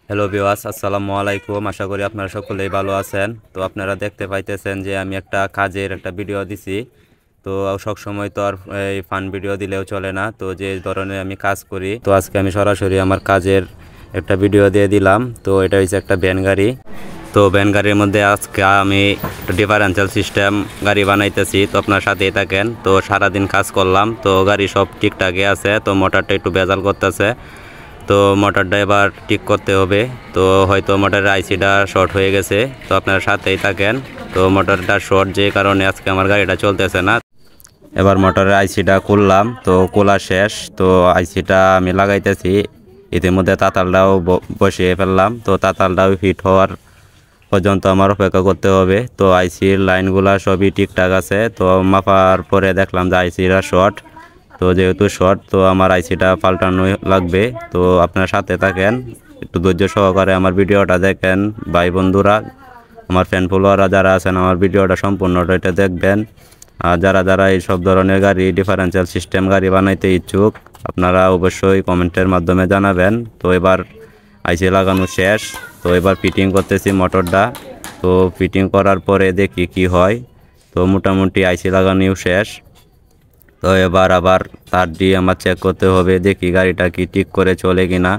Hello viewers, আসসালামু আলাইকুম। আশা করি আপনারা সকলেই ভালো আছেন। তো আপনারা দেখতে পাইতেছেন যে আমি একটা কাজের একটা ভিডিও দিছি। তো সব সময় তো আর এই ফান ভিডিও দিলেও চলে না, তো যে ধরনের আমি কাজ করি, তো আজকে আমি সরাসরি আমার কাজের একটা ভিডিও দিয়ে দিলাম। তো এটা হচ্ছে একটা ভ্যান গাড়ি। তো ভ্যান গাড়ির মধ্যে আজকে আমি ডিফারেন্সিয়াল সিস্টেম গাড়ি বানাইতেছি। তো আপনার সাথেই থাকেন। তো সারাদিন কাজ করলাম, তো গাড়ি সব ঠিকঠাকই আছে। তো মোটরটা একটু ভেজাল করতেছে, তো মোটরটা এবার ঠিক করতে হবে। তো হয়তো মোটরের আইসিটা শর্ট হয়ে গেছে, তো আপনার সাথেই থাকেন। তো মোটরটা শর্ট যে কারণে আজকে আমার গাড়িটা চলতেছে না। এবার মোটরের আইসিটা খুললাম, তো খোলা শেষ। তো আইসিটা আমি লাগাইতেছি। ইতিমধ্যে তাতালটাও বসিয়ে ফেললাম। তো তাতালটাও ফিট হওয়ার পর্যন্ত আমার অপেক্ষা করতে হবে। তো আইসির লাইনগুলা সবই ঠিকঠাক আছে। তো মাপার পরে দেখলাম যে আইসিটা শর্ট। তো যেহেতু শর্ট, তো আমার আইসিটা পাল্টানো লাগবে। তো আপনার সাথে থাকেন, একটু ধৈর্য সহকারে আমার ভিডিওটা দেখেন ভাই বন্ধুরা। আমার ফ্যান ফলোয়াররা যারা আছেন, আমার ভিডিওটা সম্পূর্ণটা এটা দেখবেন। আর যারা যারা এই সব ধরনের গাড়ি, ডিফারেন্সিয়াল সিস্টেম গাড়ি বানাইতে ইচ্ছুক, আপনারা অবশ্যই কমেন্টের মাধ্যমে জানাবেন। তো এবার আইসি লাগানো শেষ। তো এবার ফিটিং করতেছি মোটরটা। তো ফিটিং করার পরে দেখি কি হয়। তো মোটামুটি আইসি লাগানোও শেষ। তো এবার আবার তার দিয়ে আমার চেক করতে হবে, দেখি গাড়িটা কি ঠিক করে চলে কিনা।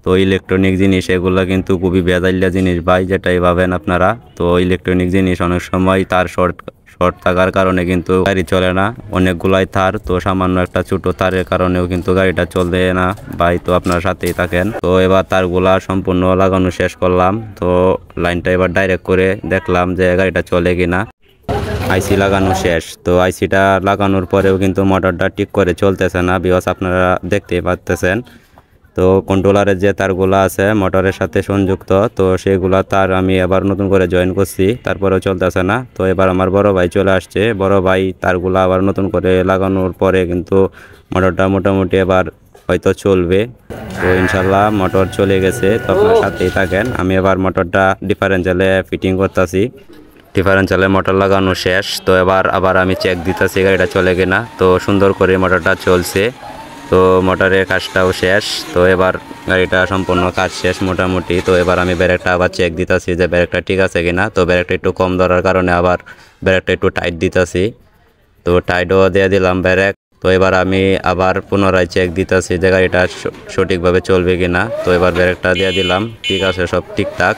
তো ইলেকট্রনিক জিনিস এগুলো কিন্তু খুবই বেজাইল্লা জিনিস ভাই, যেটাই ভাবেন আপনারা। তো ইলেকট্রনিক জিনিস অনেক সময় তার শর্ট শর্ট থাকার কারণে কিন্তু গাড়ি চলে না। অনেকগুলাই তার, তো সামান্য একটা ছোটো তারের কারণেও কিন্তু গাড়িটা চলবে না ভাই। তো আপনার সাথেই থাকেন। তো এবার তারগুলা সম্পূর্ণ লাগানো শেষ করলাম। তো লাইনটা এবার ডাইরেক্ট করে দেখলাম যে গাড়িটা চলে কিনা। আইসি লাগানো শেষ। তো আইসিটা লাগানোর পরেও কিন্তু মোটরটা ঠিক করে চলতেছে না বিকজ আপনারা দেখতেই পাচ্তেছেন। তো কন্ট্রোলারের যে তারগুলো আছে মোটরের সাথে সংযুক্ত, তো সেগুলা তার আমি আবার নতুন করে জয়েন করছি, তারপরেও চলতেছে না। তো এবার আমার বড় ভাই চলে আসছে। বড় ভাই তারগুলো আবার নতুন করে লাগানোর পরে কিন্তু মোটরটা মোটামুটি এবার হয়তো চলবে। তো ইনশাল্লাহ মোটর চলে গেছে। তো আপনার সাথেই থাকেন। আমি এবার মোটরটা ডিফারেন্সিয়ালে ফিটিং করতেছি। ডিফারেন্সিয়ালে মোটর লাগানো শেষ। তো এবার আবার আমি চেক দিতেছি গাড়িটা চলে কিনা। তো সুন্দর করে মোটরটা চলছে। তো মোটরের কাজটাও শেষ। তো এবার গাড়িটা সম্পূর্ণ কাজ শেষ মোটামুটি। তো এবার আমি ব্রেকটা আবার চেক দিতেছি যে ব্রেকটা ঠিক আছে কিনা। তো ব্রেকটা একটু কম ধরার কারণে আবার ব্রেকটা একটু টাইট দিতেছি। তো টাইটও দিয়ে দিলাম ব্রেক। তো এবার আমি আবার পুনরায় চেক দিতেছি যে গাড়িটা সঠিকভাবে চলবে কিনা। তো এবার ব্রেকটা দিয়ে দিলাম, ঠিক আছে, সব ঠিকঠাক।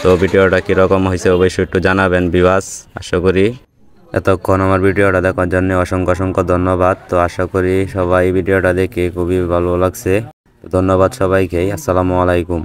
তো ভিডিওটা কীরকম হয়েছে অবশ্যই একটু জানাবেন ভিউয়ার্স। আশা করি এতক্ষণ আমার ভিডিওটা দেখার জন্য অসংখ্য অসংখ্য ধন্যবাদ। তো আশা করি সবাই ভিডিওটা দেখে খুবই ভালো লাগছে। ধন্যবাদ সবাইকে। আসসালামু আলাইকুম।